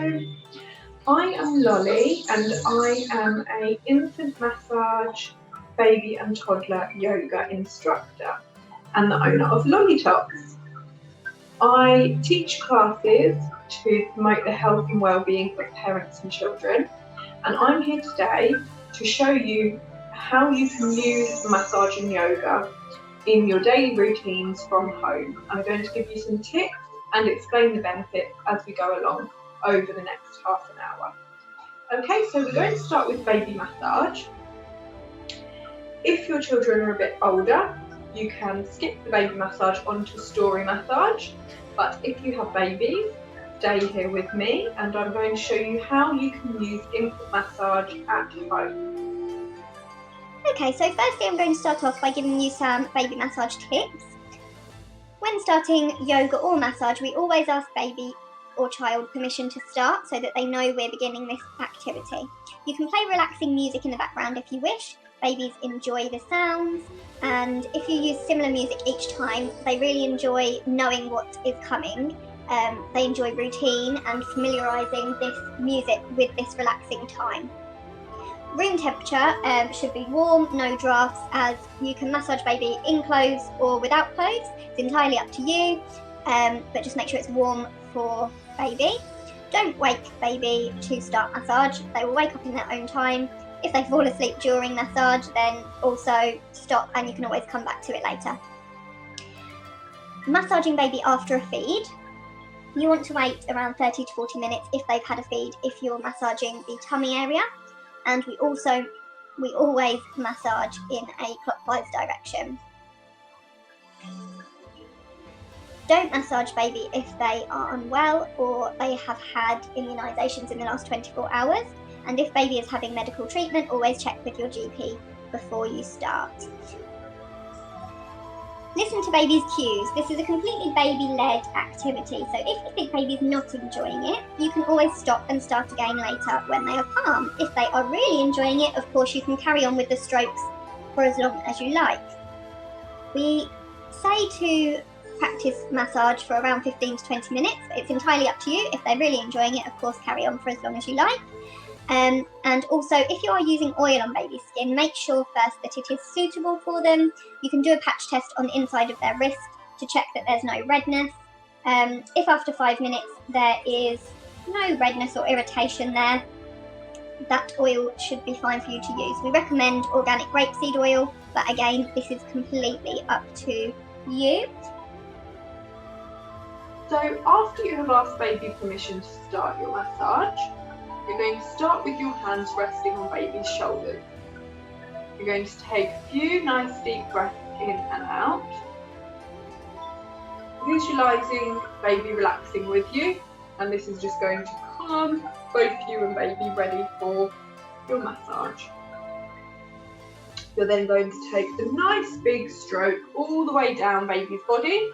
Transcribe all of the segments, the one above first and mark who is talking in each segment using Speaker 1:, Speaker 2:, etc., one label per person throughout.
Speaker 1: Hello, I am Lolly and I am an infant massage, baby and toddler yoga instructor and the owner of Lollitots. I teach classes to promote the health and well-being of parents and children, and I'm here today to show you how you can use massage and yoga in your daily routines from home. I'm going to give you some tips and explain the benefits as we go along over the next half an hour. Okay, so we're going to start with baby massage. If your children are a bit older, you can skip the baby massage onto story massage, but if you have babies, stay here with me and I'm going to show you how you can use infant massage at home.
Speaker 2: Okay, so firstly I'm going to start off by giving you some baby massage tips. When starting yoga or massage, we always ask baby or child permission to start so that they know we're beginning this activity. You can play relaxing music in the background if you wish. Babies enjoy the sounds, and if you use similar music each time, they really enjoy knowing what is coming. They enjoy routine and familiarising this music with this relaxing time. Room temperature should be warm, no drafts, as you can massage baby in clothes or without clothes. It's entirely up to you, but just make sure it's warm for baby. Don't wake baby to start massage. They will wake up in their own time. If they fall asleep during massage, then also stop and you can always come back to it later. Massaging baby after a feed. You want to wait around 30 to 40 minutes if they've had a feed, if you're massaging the tummy area. And we always massage in a clockwise direction. Don't massage baby if they are unwell or they have had immunisations in the last 24 hours. And if baby is having medical treatment, always check with your GP before you start. Listen to baby's cues. This is a completely baby-led activity, so if you think baby's not enjoying it, you can always stop and start again later when they are calm. If they are really enjoying it, of course, you can carry on with the strokes for as long as you like. We say to practice massage for around 15 to 20 minutes. It's entirely up to you. If they're really enjoying it, of course, carry on for as long as you like. And also, if you are using oil on baby's skin, make sure first that it is suitable for them. You can do a patch test on the inside of their wrist to check that there's no redness. If after 5 minutes there is no redness or irritation there, that oil should be fine for you to use. We recommend organic rapeseed oil, but again, this is completely up to you.
Speaker 1: So after you have asked baby permission to start your massage, you're going to start with your hands resting on baby's shoulders. You're going to take a few nice deep breaths in and out, visualising baby relaxing with you, and this is just going to calm both you and baby ready for your massage. You're then going to take a nice big stroke all the way down baby's body.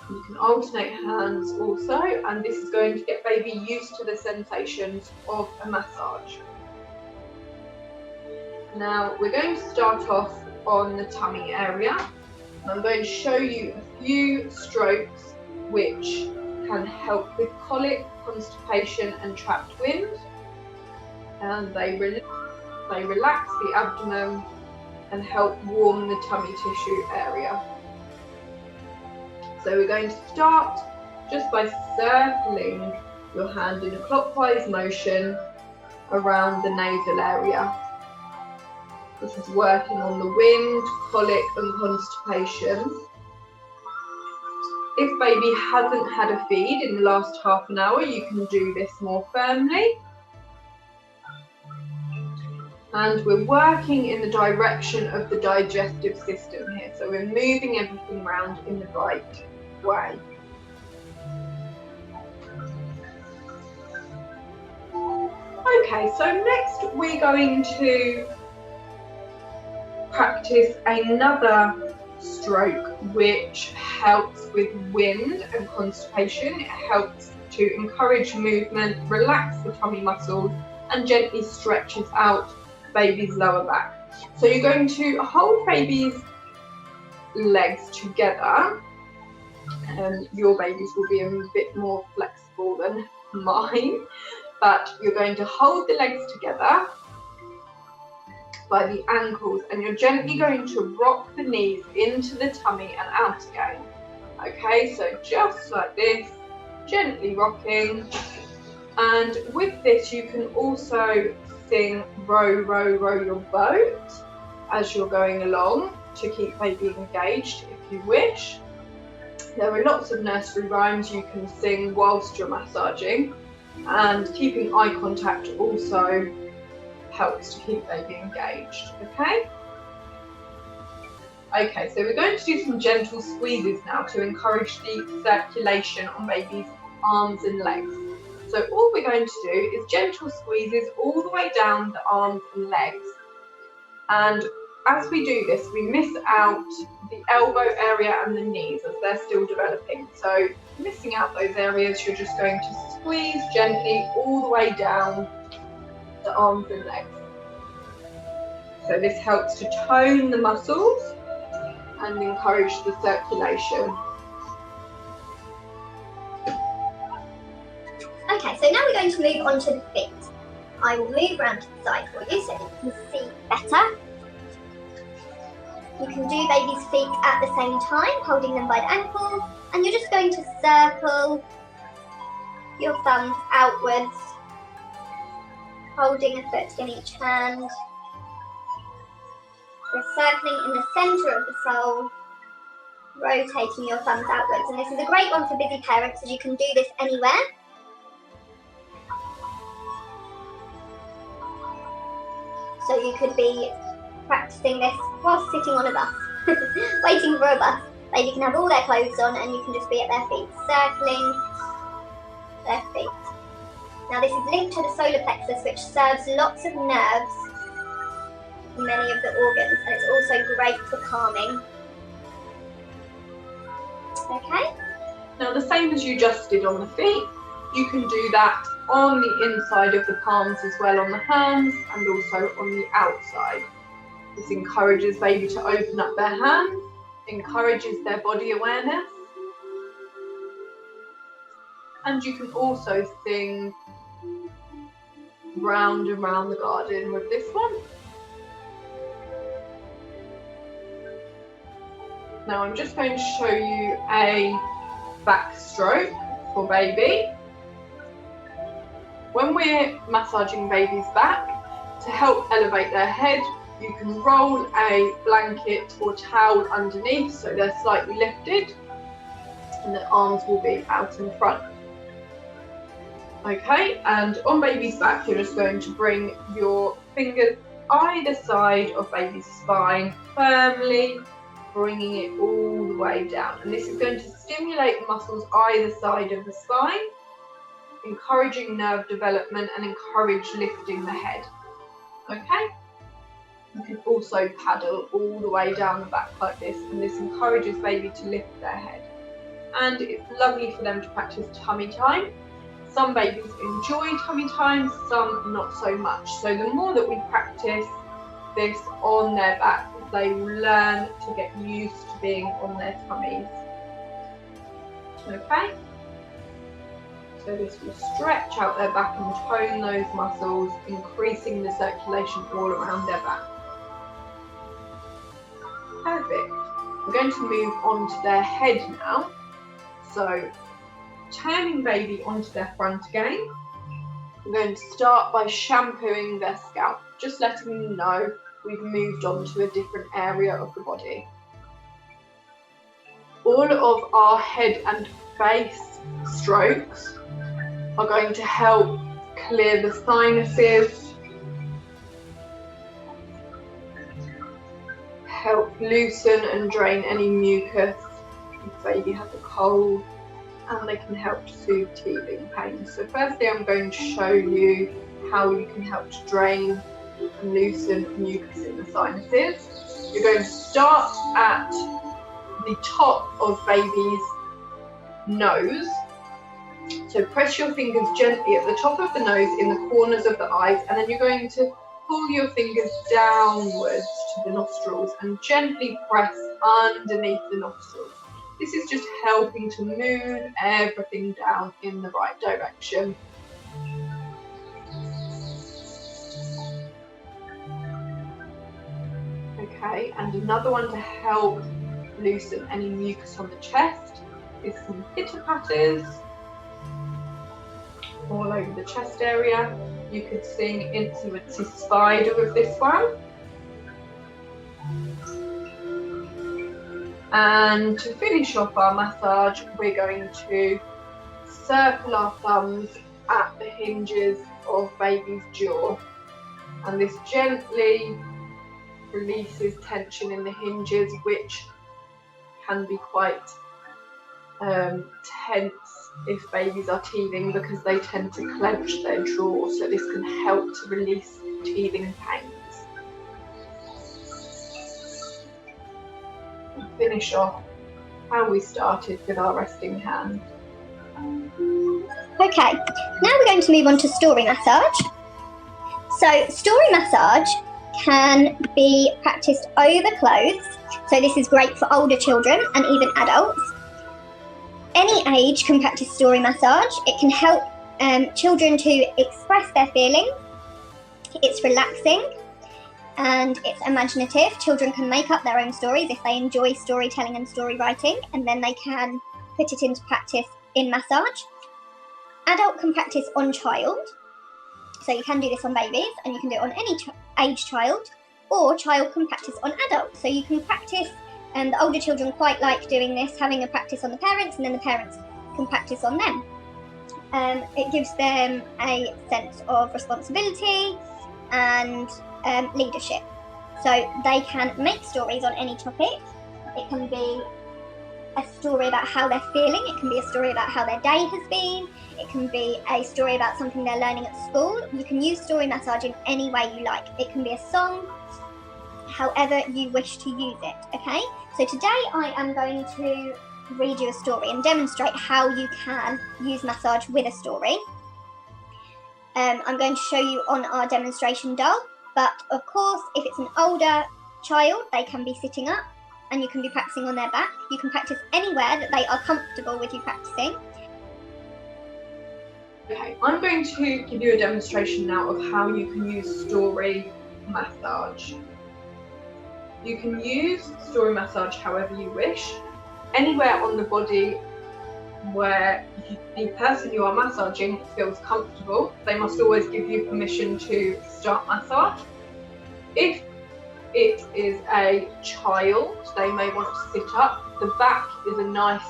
Speaker 1: You can alternate hands also, and this is going to get baby used to the sensations of a massage. Now we're going to start off on the tummy area. I'm going to show you a few strokes which can help with colic, constipation and trapped wind, and they relax the abdomen and help warm the tummy tissue area. So we're going to start just by circling your hand in a clockwise motion around the nasal area. This is working on the wind, colic and constipation. If baby hasn't had a feed in the last half an hour, you can do this more firmly. And we're working in the direction of the digestive system here. So we're moving everything around in the right way. Okay, so next we're going to practice another stroke which helps with wind and constipation. It helps to encourage movement, relax the tummy muscles and gently stretches out baby's lower back. So you're going to hold baby's legs together Your babies will be a bit more flexible than mine, but you're going to hold the legs together by the ankles, and you're gently going to rock the knees into the tummy and out again. Okay, so just like this, gently rocking. And with this, you can also sing row, row, row your boat as you're going along to keep baby engaged if you wish. There are lots of nursery rhymes you can sing whilst you're massaging, and keeping eye contact also helps to keep baby engaged, okay? Okay, so we're going to do some gentle squeezes now to encourage the circulation on baby's arms and legs. So all we're going to do is gentle squeezes all the way down the arms and legs. And as we do this, we miss out the elbow area and the knees as they're still developing. So missing out those areas, you're just going to squeeze gently all the way down the arms and legs. So this helps to tone the muscles and encourage the circulation.
Speaker 2: Okay, so now we're going to move on to the feet. I will move around to the side for you so that you can see better. You can do baby's feet at the same time, holding them by the ankles, and you're just going to circle your thumbs outwards, holding a foot in each hand. You're circling in the centre of the sole, rotating your thumbs outwards. And this is a great one for busy parents, as you can do this anywhere. So you could be practicing this whilst sitting on a bus, waiting for a bus. Baby can have all their clothes on and you can just be at their feet, circling their feet. Now this is linked to the solar plexus, which serves lots of nerves in many of the organs, and it's also great for calming. Okay?
Speaker 1: Now the same as you just did on the feet, you can do that on the inside of the palms as well, on the hands and also on the outside. This encourages baby to open up their hands, encourages their body awareness. And you can also sing round and round the garden with this one. Now I'm just going to show you a backstroke for baby. When we're massaging baby's back, to help elevate their head, you can roll a blanket or towel underneath so they're slightly lifted and the arms will be out in front. Okay, and on baby's back, you're just going to bring your fingers either side of baby's spine, firmly bringing it all the way down. And this is going to stimulate the muscles either side of the spine, encouraging nerve development and encourage lifting the head. Okay? You can also paddle all the way down the back like this, and this encourages baby to lift their head. And it's lovely for them to practice tummy time. Some babies enjoy tummy time, some not so much. So the more that we practice this on their back, they will learn to get used to being on their tummies. Okay? So this will stretch out their back and tone those muscles, increasing the circulation all around their back. Perfect. We're going to move on to their head now. So turning baby onto their front again. We're going to start by shampooing their scalp, just letting them know we've moved on to a different area of the body. All of our head and face strokes are going to help clear the sinuses, help loosen and drain any mucus if baby has a cold, and they can help to soothe teething pain. So firstly, I'm going to show you how you can help to drain and loosen mucus in the sinuses. You're going to start at the top of baby's nose. So press your fingers gently at the top of the nose in the corners of the eyes, and then you're going to pull your fingers downwards to the nostrils and gently press underneath the nostrils. This is just helping to move everything down in the right direction. Okay, and another one to help loosen any mucus on the chest is some pitter-patters all over the chest area. You could sing Intimacy Spider with this one. And to finish off our massage, we're going to circle our thumbs at the hinges of baby's jaw. And this gently releases tension in the hinges, which can be quite tense if babies are teething, because they tend to clench their jaw, so this can help to release teething pains. And finish off how we started with our resting hand.
Speaker 2: Okay, now we're going to move on to story massage. So story massage can be practiced over clothes, so this is great for older children and even adults. Any age can practice story massage. It can help children to express their feelings. It's relaxing and it's imaginative. Children can make up their own stories if they enjoy storytelling and story writing, and then they can put it into practice in massage. Adult can practice on child, so you can do this on babies, and you can do it on any age child, or child can practice on adults. So you can practice, and the older children quite like doing this, having a practice on the parents, and then the parents can practice on them. It gives them a sense of responsibility and leadership. So they can make stories on any topic. It can be a story about how they're feeling. It can be a story about how their day has been. It can be a story about something they're learning at school. You can use story massage in any way you like. It can be a song, however you wish to use it, okay? So today I am going to read you a story and demonstrate how you can use massage with a story. I'm going to show you on our demonstration doll, but of course if it's an older child, they can be sitting up and you can be practicing on their back. You can practice anywhere that they are comfortable with you practicing.
Speaker 1: Okay, I'm going to give you a demonstration now of how you can use story massage. You can use story massage however you wish, anywhere on the body where the person you are massaging feels comfortable. They must always give you permission to start massage. If it is a child, they may want to sit up. The back is a nice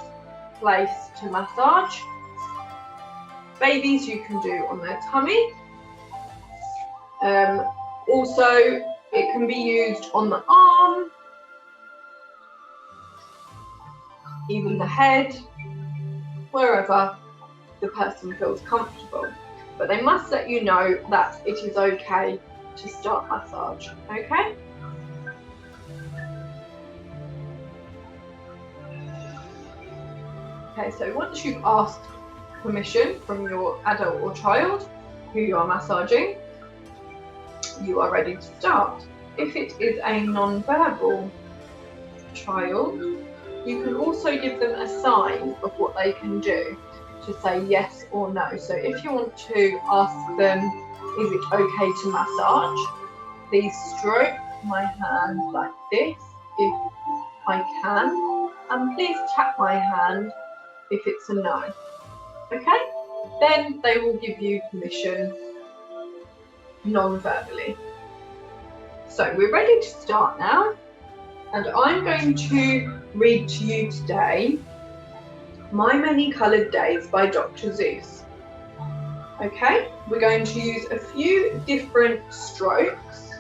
Speaker 1: place to massage. Babies you can do on their tummy. Also, it can be used on the arm, even the head, wherever the person feels comfortable. But they must let you know that it is okay to start massage, okay? Okay, so once you've asked permission from your adult or child who you are massaging, you are ready to start. If it is a non-verbal child, you can also give them a sign of what they can do to say yes or no. So if you want to ask them, is it okay to massage? Please stroke my hand like this if I can, and please tap my hand if it's a no. Okay? Then they will give you permission non-verbally. So we're ready to start now, and I'm going to read to you today My Many Coloured Days by Dr. Seuss. Okay, we're going to use a few different strokes.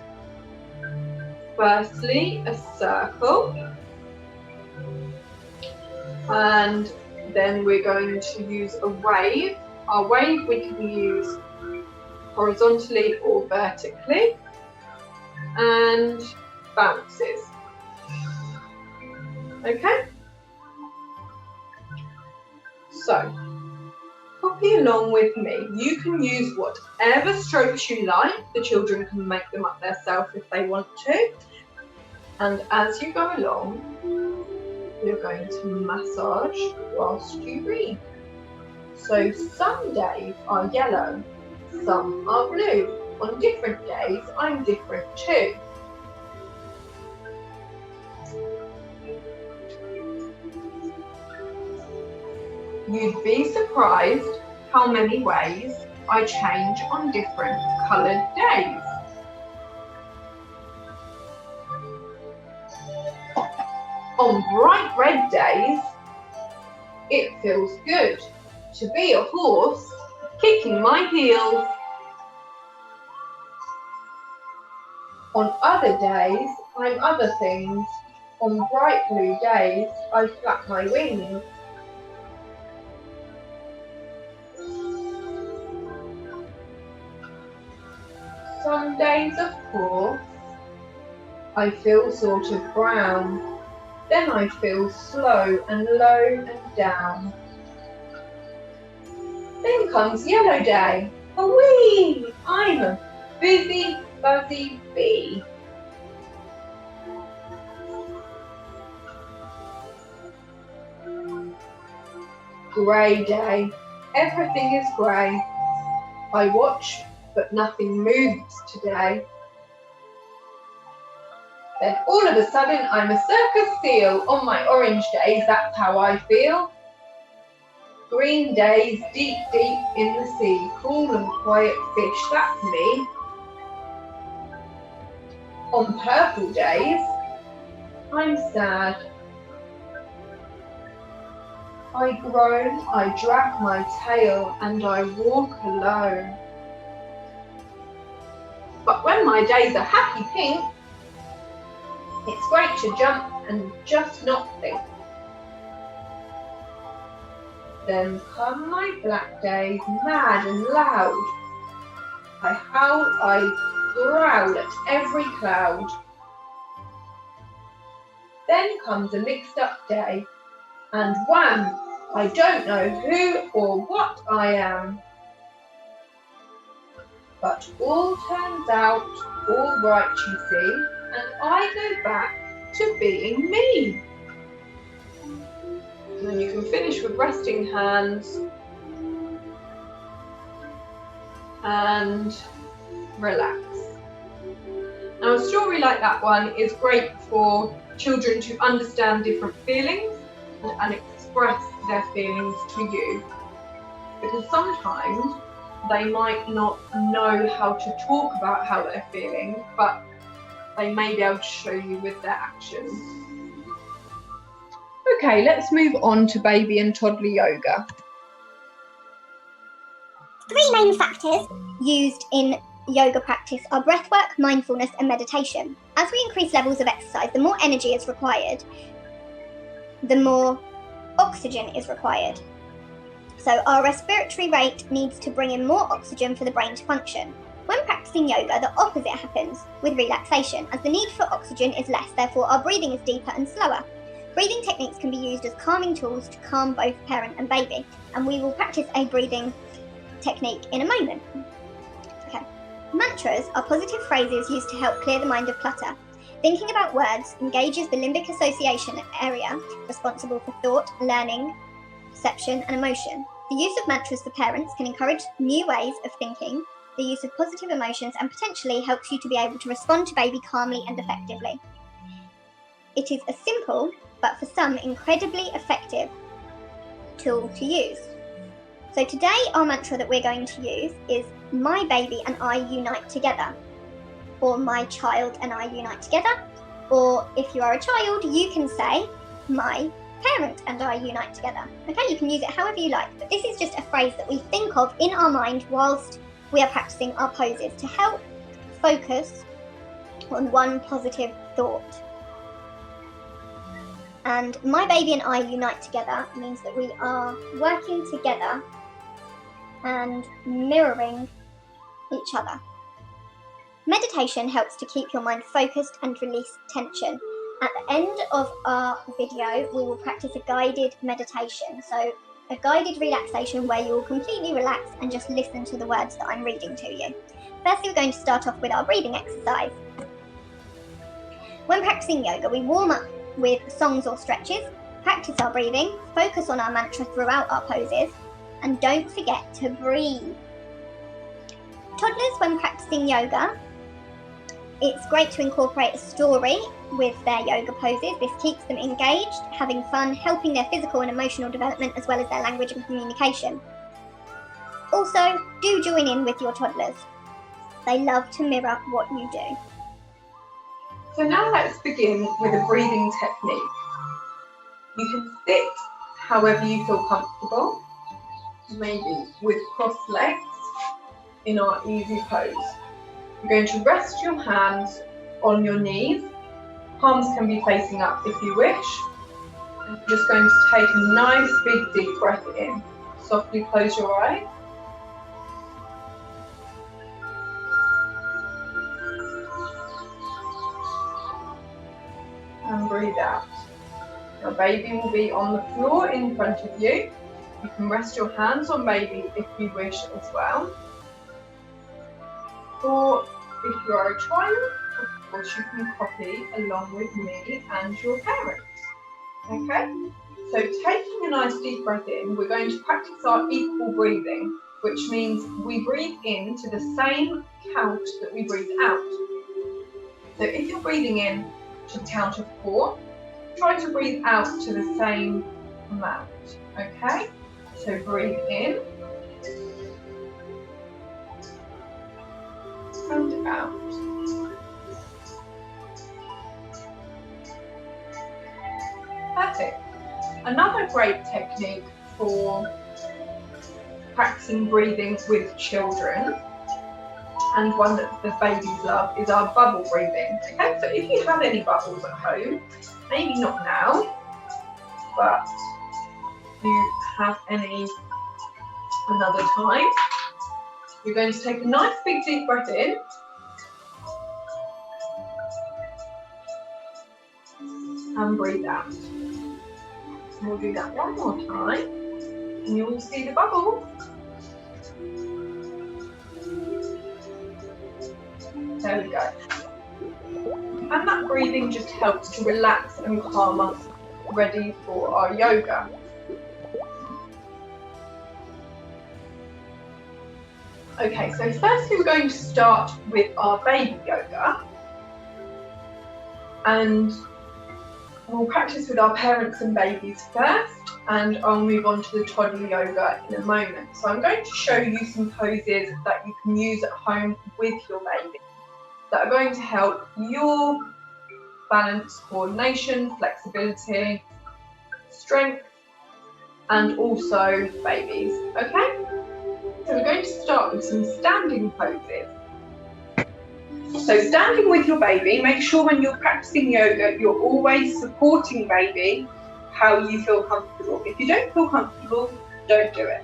Speaker 1: Firstly, a circle, and then we're going to use a wave. Our wave we can use horizontally or vertically, and bounces. Okay? So, copy along with me. You can use whatever strokes you like. The children can make them up themselves if they want to. And as you go along, you're going to massage whilst you read. So some days are yellow, some are blue. On different days, I'm different too. You'd be surprised how many ways I change on different coloured days. On bright red days, it feels good to be a horse kicking my heels. On other days, I'm other things. On bright blue days, I flap my wings. Some days, of course, I feel sort of brown. Then I feel slow and low and down. Then comes yellow day. Awee! I'm a busy, buzzy bee. Grey day. Everything is grey. I watch, but nothing moves today. Then all of a sudden I'm a circus seal. On my orange days, that's how I feel. Green days, deep, deep in the sea. Cool and quiet fish, that's me. On purple days, I'm sad. I groan, I drag my tail, and I walk alone. But when my days are happy pink, it's great to jump and just not think. Then come my black days, mad and loud. I howl, I growl at every cloud. Then comes a mixed up day, and wham! I don't know who or what I am. But all turns out all right, you see, and I go back to being me. And then you can finish with resting hands and relax. Now, a story like that one is great for children to understand different feelings and express their feelings to you, because sometimes they might not know how to talk about how they're feeling, but they may be able to show you with their actions. Okay, let's move on to baby and toddler yoga.
Speaker 2: 3 main factors used in yoga practice are breathwork, mindfulness and meditation. As we increase levels of exercise, the more energy is required, the more oxygen is required. So our respiratory rate needs to bring in more oxygen for the brain to function. When practicing yoga, the opposite happens with relaxation, as the need for oxygen is less, therefore our breathing is deeper and slower. Breathing techniques can be used as calming tools to calm both parent and baby, and we will practice a breathing technique in a moment. Okay. Mantras are positive phrases used to help clear the mind of clutter. Thinking about words engages the limbic association area responsible for thought, learning, perception and emotion. The use of mantras for parents can encourage new ways of thinking, the use of positive emotions, and potentially helps you to be able to respond to baby calmly and effectively. It is a simple, but for some incredibly effective tool to use. So today our mantra that we're going to use is my baby and I unite together, or my child and I unite together, or if you are a child you can say my parent and I unite together. Okay, you can use it however you like, but this is just a phrase that we think of in our mind whilst we are practicing our poses to help focus on one positive thought. And my baby and I unite together means that we are working together and mirroring each other. Meditation helps to keep your mind focused and release tension. At the end of our video, we will practice a guided meditation. So a guided relaxation where you will completely relax and just listen to the words that I'm reading to you. Firstly, we're going to start off with our breathing exercise. When practicing yoga, we warm up with songs or stretches, practice our breathing, focus on our mantra throughout our poses, and don't forget to breathe. Toddlers, when practicing yoga, it's great to incorporate a story with their yoga poses. This keeps them engaged, having fun, helping their physical and emotional development as well as their language and communication. Also, do join in with your toddlers. They love to mirror what you do.
Speaker 1: So now let's begin with a breathing technique. You can sit however you feel comfortable, maybe with crossed legs in our easy pose. You're going to rest your hands on your knees. Palms can be facing up if you wish. I'm just going to take a nice big deep breath in. Softly close your eyes. And breathe out. Now baby will be on the floor in front of you. You can rest your hands on baby if you wish as well. Or if you are a child, of course you can copy along with me and your parents. Okay? So taking a nice deep breath in, we're going to practice our equal breathing, which means we breathe in to the same count that we breathe out. So if you're breathing in to the count of 4, try to breathe out to the same amount. Okay? So breathe in and out. Perfect. Another great technique for practicing breathing with children, and one that the babies love, is our bubble breathing. Okay, so if you have any bubbles at home, maybe not now, but if you have any another time, you're going to take a nice big deep breath in. And breathe out. And we'll do that one more time. And you'll see the bubble. There we go. And that breathing just helps to relax and calm us, ready for our yoga. Okay, so firstly we're going to start with our baby yoga. And we'll practice with our parents and babies first, and I'll move on to the toddler yoga in a moment. So I'm going to show you some poses that you can use at home with your baby that are going to help your balance, coordination, flexibility, strength, and also babies. Okay? So we're going to start with some standing poses. So standing with your baby, make sure when you're practicing yoga, you're always supporting baby how you feel comfortable. If you don't feel comfortable, don't do it.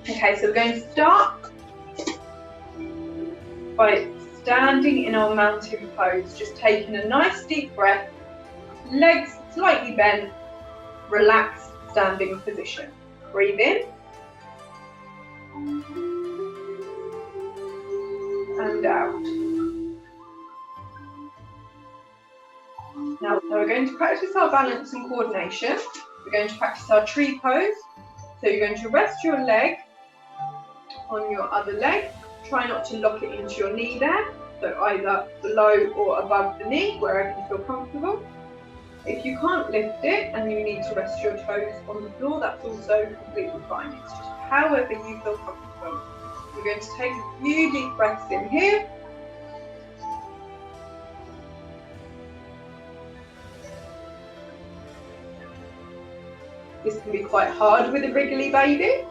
Speaker 1: Okay, so we're going to start by standing in our mountain pose, just taking a nice deep breath, legs slightly bent, relaxed standing position. Breathe in. And out. Now we're going to practice our balance and coordination. We're going to practice our tree pose. So you're going to rest your leg on your other leg. Try not to lock it into your knee there. So either below or above the knee, wherever you feel comfortable. If you can't lift it and you need to rest your toes on the floor, that's also completely fine. It's just however you feel comfortable. We're going to take a few deep breaths in here. This can be quite hard with a wriggly baby,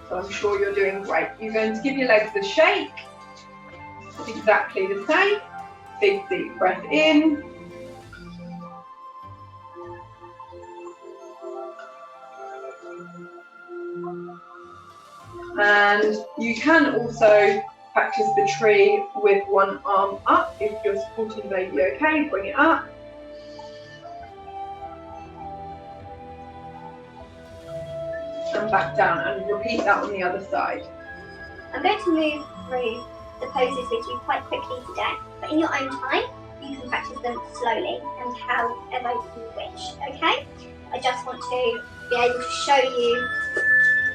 Speaker 1: so I'm sure you're doing great. You're going to give your legs a shake. Exactly the same. Big deep breath in. And you can also practice the tree with one arm up. If you're supporting the baby, okay, bring it up. And back down, and repeat that on the other side.
Speaker 2: I'm going to move through the poses with you quite quickly today, but in your own time, you can practice them slowly and however you wish, okay? I just want to be able to show you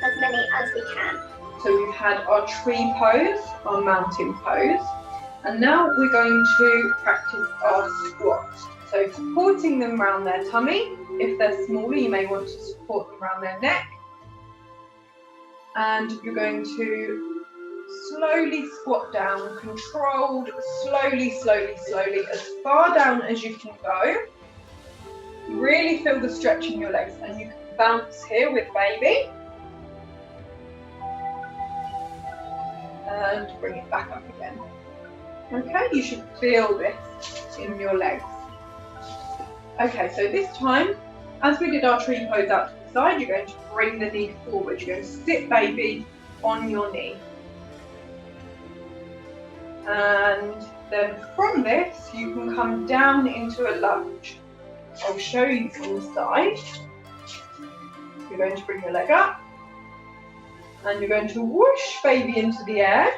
Speaker 2: as many as we can.
Speaker 1: So we've had our tree pose, our mountain pose, and now we're going to practice our squats. So supporting them around their tummy. If they're smaller, you may want to support them around their neck. And you're going to slowly squat down, controlled, slowly, as far down as you can go. Really feel the stretch in your legs, and you can bounce here with baby. And bring it back up again. Okay, you should feel this in your legs. Okay, so this time, as we did our tree pose out to the side, you're going to bring the knee forward. You're going to sit baby on your knee. And then from this, you can come down into a lunge. I'll show you from the side. You're going to bring your leg up. And you're going to whoosh baby into the air.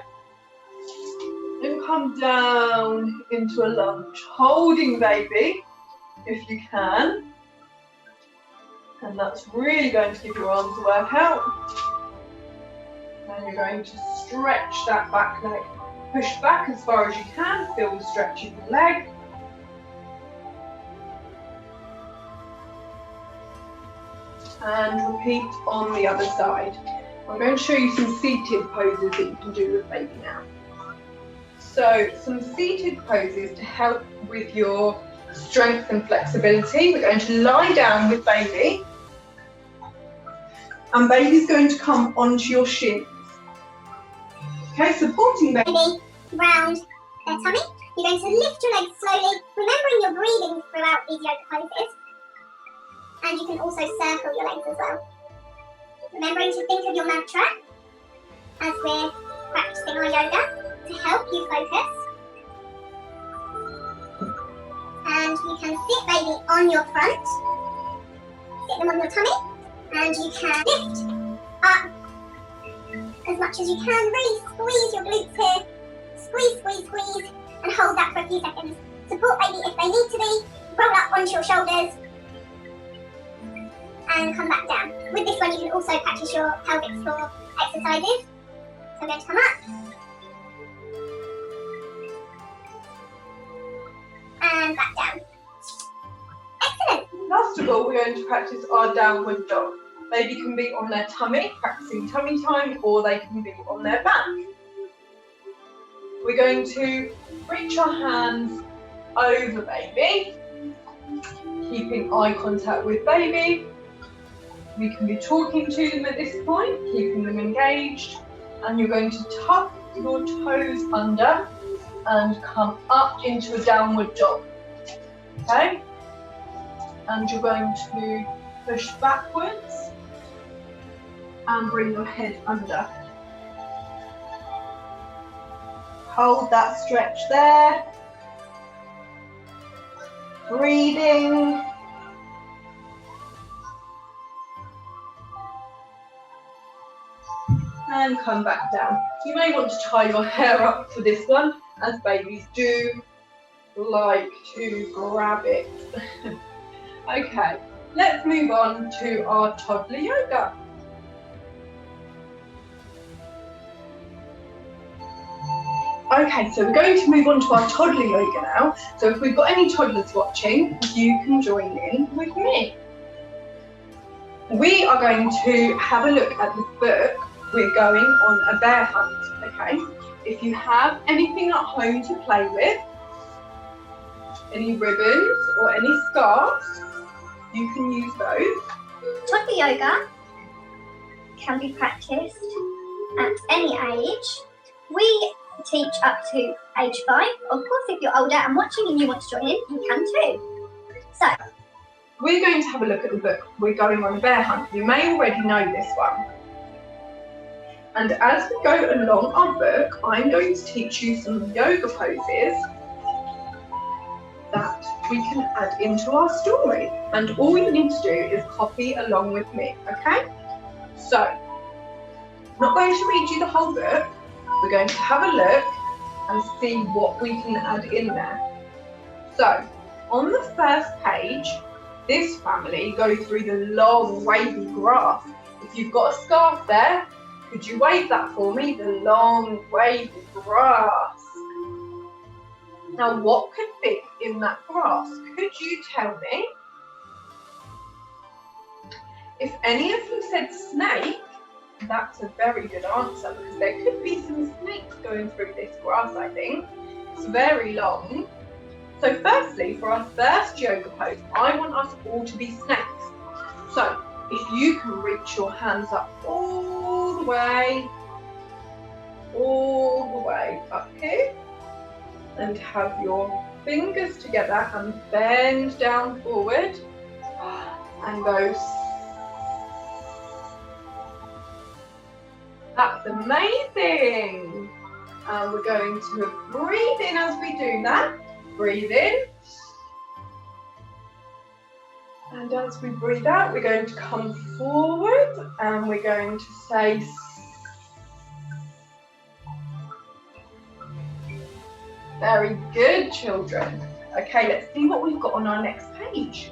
Speaker 1: And come down into a lunge, holding baby if you can. And that's really going to give your arms a workout. And you're going to stretch that back leg. Push back as far as you can, feel the stretch in the leg. And repeat on the other side. I'm going to show you some seated poses that you can do with baby now. So some seated poses to help with your strength and flexibility. We're going to lie down with baby. And baby's going to come onto your shins. Okay, supporting baby
Speaker 2: round their tummy. You're going to lift your legs slowly, remembering you're breathing throughout these yoga poses. And you can also circle your legs as well. Remembering to think of your mantra as we're practicing our yoga to help you focus. And you can sit baby on your front, sit them on your tummy, and you can lift up as much as you can. Really squeeze your glutes here. Squeeze, and hold that for a few seconds. Support baby if they need to be. Roll up onto your shoulders and come back down. With this one, you can also practice your pelvic floor exercises. So I'm going to come up and back down. Excellent.
Speaker 1: Last of all, we're going to practice our downward dog. Baby can be on their tummy, practicing tummy time, or they can be on their back. We're going to reach our hands over baby, keeping eye contact with baby. We can be talking to them at this point, keeping them engaged, and you're going to tuck your toes under and come up into a downward dog. Okay? And you're going to push backwards and bring your head under. Hold that stretch there. Breathing. And come back down. You may want to tie your hair up for this one, as babies do like to grab it. Okay, let's move on to our toddler yoga. Okay, so we're going to move on to our toddler yoga now. So if we've got any toddlers watching, you can join in with me. We are going to have a look at the book. We're going on a bear hunt, okay? If you have anything at home to play with, any ribbons or any scarves, you can use those.
Speaker 2: Toddler yoga can be practiced at any age. We teach up to age 5. Of course, if you're older and watching and you want to join in, you can too. So,
Speaker 1: we're going to have a look at the book. We're going on a bear hunt. You may already know this one. And as we go along our book, I'm going to teach you some yoga poses that we can add into our story. And all you need to do is copy along with me, okay? So, I'm not going to read you the whole book. We're going to have a look and see what we can add in there. So, on the first page, this family go through the long wavy grass. If you've got a scarf there, could you wave that for me? The long wavy grass. Now, what could be in that grass? Could you tell me? If any of you said snake, that's a very good answer, because there could be some snakes going through this grass, I think. It's very long. So firstly, for our first yoga pose, I want us all to be snakes. So if you can reach your hands up all the way up here, and have your fingers together and bend down forward and go. That's amazing. And we're going to breathe in as we do that. Breathe in. And as we breathe out, we're going to come forward and we're going to say. Very good, children. Okay, let's see what we've got on our next page.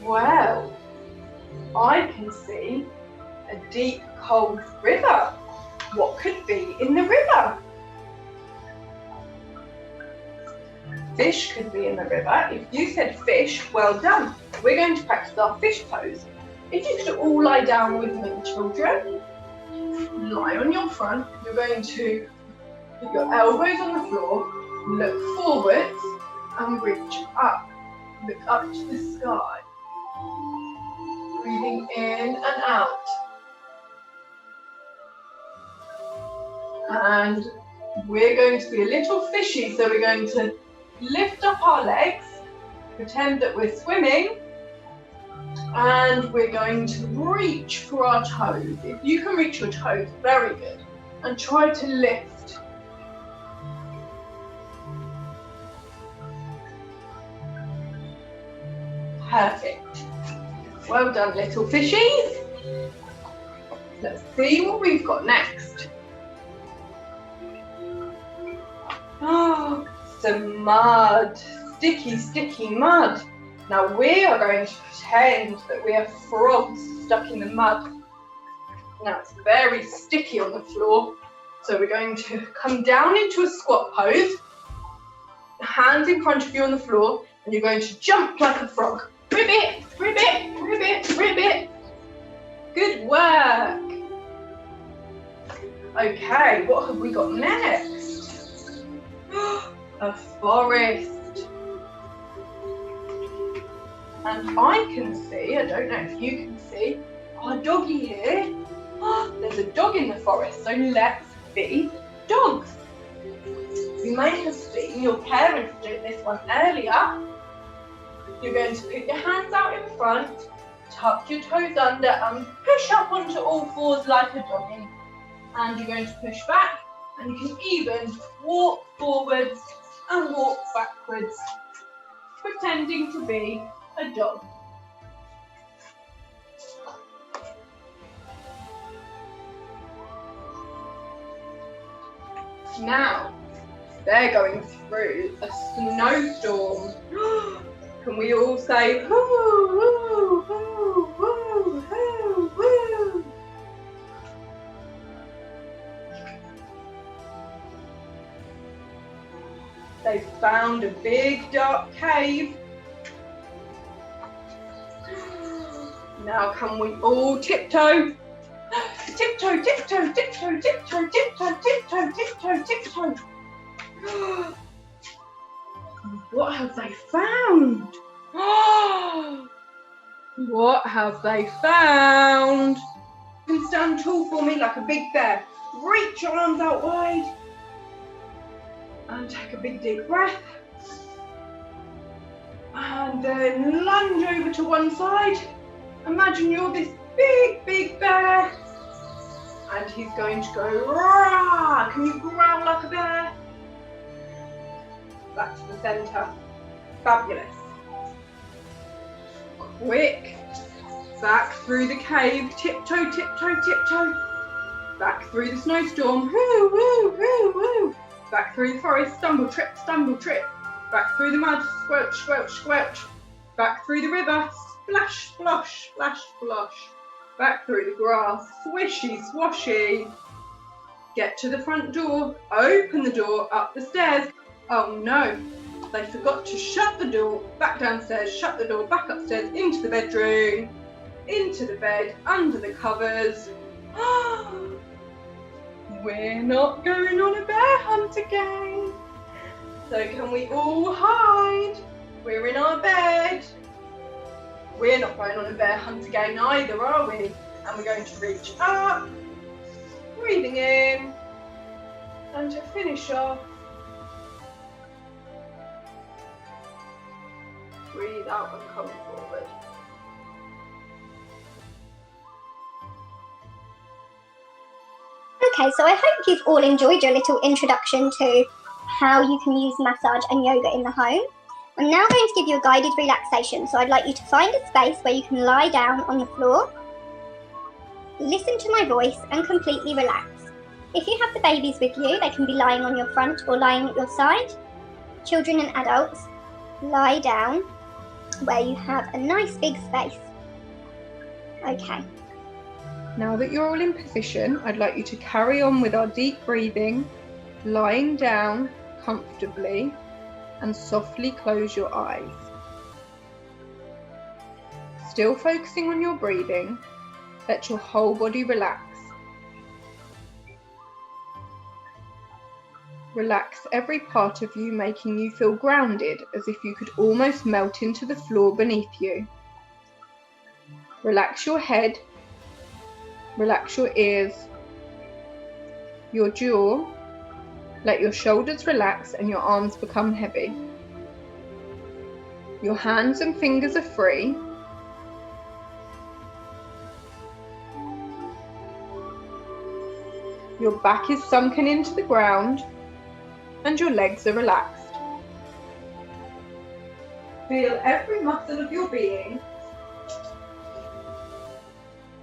Speaker 1: Well, I can see a deep, cold river. What could be in the river? Fish could be in the river. If you said fish, well done. We're going to practice our fish pose. If you could all lie down with me, children. Lie on your front. You're going to put your elbows on the floor, look forwards and reach up. Look up to the sky. Breathing in and out. And we're going to be a little fishy, so we're going to lift up our legs, pretend that we're swimming, and we're going to reach for our toes. If you can reach your toes, very good. And try to lift. Perfect. Well done, little fishies. Let's see what we've got next. Oh, some mud. Sticky, sticky mud. Now we are going to pretend that we are frogs stuck in the mud. Now it's very sticky on the floor, so we're going to come down into a squat pose, hands in front of you on the floor, and you're going to jump like a frog. Ribbit, ribbit, ribbit, ribbit. Good work. Okay, what have we got next? A forest. And I can see, I don't know if you can see, our doggy here. There's a dog in the forest, so let's be dogs. You may have seen your parents do this one earlier. You're going to put your hands out in front, tuck your toes under and push up onto all fours like a doggy. And you're going to push back, and you can even walk forwards and walk backwards, pretending to be a dog. Now, they're going through a snowstorm. Can we all say, woo, woo, woo, woo, woo, woo? They found a big dark cave. Now can we all tiptoe? Tiptoe, tiptoe, tiptoe, tiptoe, tiptoe, tiptoe, tiptoe, tiptoe. What have they found? What have they found? You can stand tall for me like a big bear. Reach your arms out wide. And take a big deep breath. And then lunge over to one side. Imagine you're this big, big bear. And he's going to go roar. Can you growl like a bear? Back to the centre. Fabulous. Quick. Back through the cave. Tiptoe, tiptoe, tiptoe. Back through the snowstorm. Woo, woo, woo, woo. Back through the forest. Stumble, trip, stumble, trip. Back through the mud, squelch, squelch, squelch. Back through the river, splash, splosh, splash, splosh. Back through the grass, swishy, swashy. Get to the front door, open the door, up the stairs. Oh no, they forgot to shut the door. Back downstairs, shut the door, back upstairs, into the bedroom, into the bed, under the covers. We're not going on a bear hunt again. So can we all hide? We're in our bed. We're not going on a bear hunt again either, are we? And we're going to reach up, breathing in, and to finish off, breathe out and come forward.
Speaker 2: Okay, so I hope you've all enjoyed your little introduction to how you can use massage and yoga in the home. I'm now going to give you a guided relaxation, so I'd like you to find a space where you can lie down on the floor, listen to my voice and completely relax. If you have the babies with you, they can be lying on your front or lying at your side. Children and adults, lie down where you have a nice big space. Okay.
Speaker 1: Now that you're all in position, I'd like you to carry on with our deep breathing, lying down comfortably, and softly close your eyes. Still focusing on your breathing, let your whole body relax. Relax every part of you, making you feel grounded, as if you could almost melt into the floor beneath you. Relax your head, relax your ears, your jaw. Let your shoulders relax and your arms become heavy. Your hands and fingers are free. Your back is sunken into the ground and your legs are relaxed. Feel every muscle of your being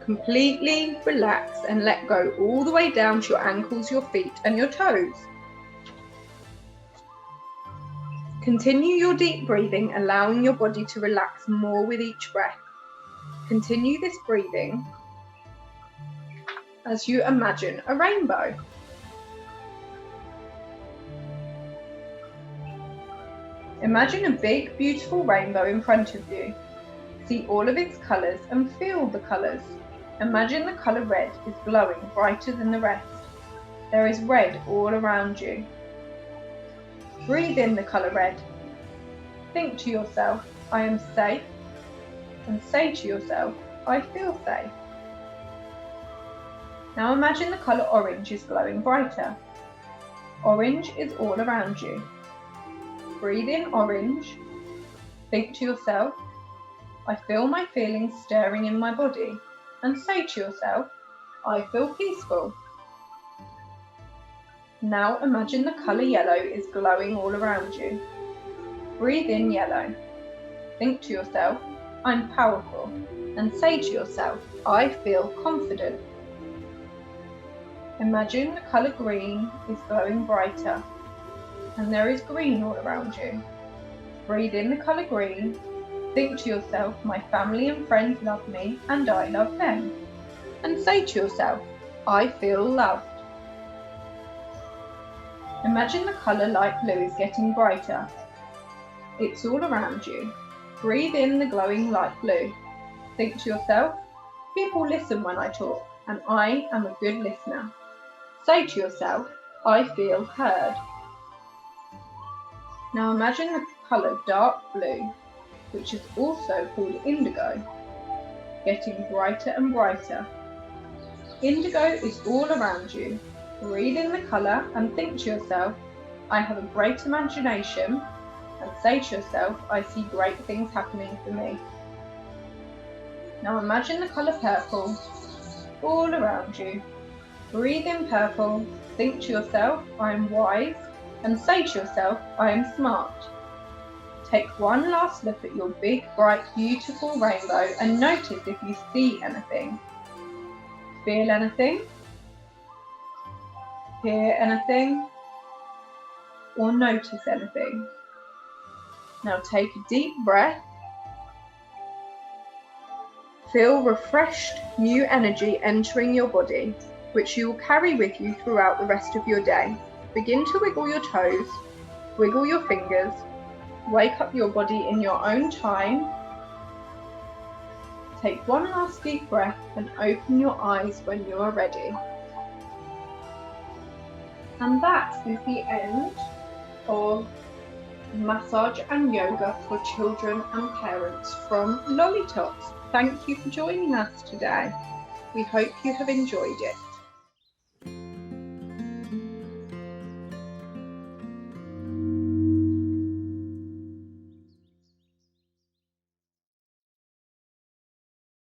Speaker 1: completely relax and let go all the way down to your ankles, your feet and your toes. Continue your deep breathing, allowing your body to relax more with each breath. Continue this breathing as you imagine a rainbow. Imagine a big, beautiful rainbow in front of you. See all of its colours and feel the colours. Imagine the colour red is glowing brighter than the rest. There is red all around you. Breathe in the colour red. Think to yourself, I am safe. And say to yourself, I feel safe. Now imagine the colour orange is glowing brighter. Orange is all around you. Breathe in orange. Think to yourself, I feel my feelings stirring in my body. And say to yourself, I feel peaceful. Now imagine the colour yellow is glowing all around you. Breathe in yellow. Think to yourself, I'm powerful. And say to yourself, I feel confident. Imagine the colour green is glowing brighter. And there is green all around you. Breathe in the colour green. Think to yourself, my family and friends love me and I love them. And say to yourself, I feel loved. Imagine the colour light blue is getting brighter. It's all around you. Breathe in the glowing light blue. Think to yourself, people listen when I talk and I am a good listener. Say to yourself, I feel heard. Now imagine the colour dark blue, which is also called indigo, getting brighter and brighter. Indigo is all around you. Breathe in the colour and think to yourself, I have a great imagination, and say to yourself, I see great things happening for me. Now imagine the colour purple all around you. Breathe in purple, think to yourself, I am wise, and say to yourself, I am smart. Take one last look at your big, bright, beautiful rainbow and notice if you see anything. Feel anything? Hear anything? Or notice anything? Now take a deep breath. Feel refreshed, new energy entering your body, which you will carry with you throughout the rest of your day. Begin to wiggle your toes, wiggle your fingers, wake up your body in your own time. Take one last deep breath and open your eyes when you are ready. And that is the end of massage and yoga for children and parents from Lollitots. Thank you for joining us today. We hope you have enjoyed it.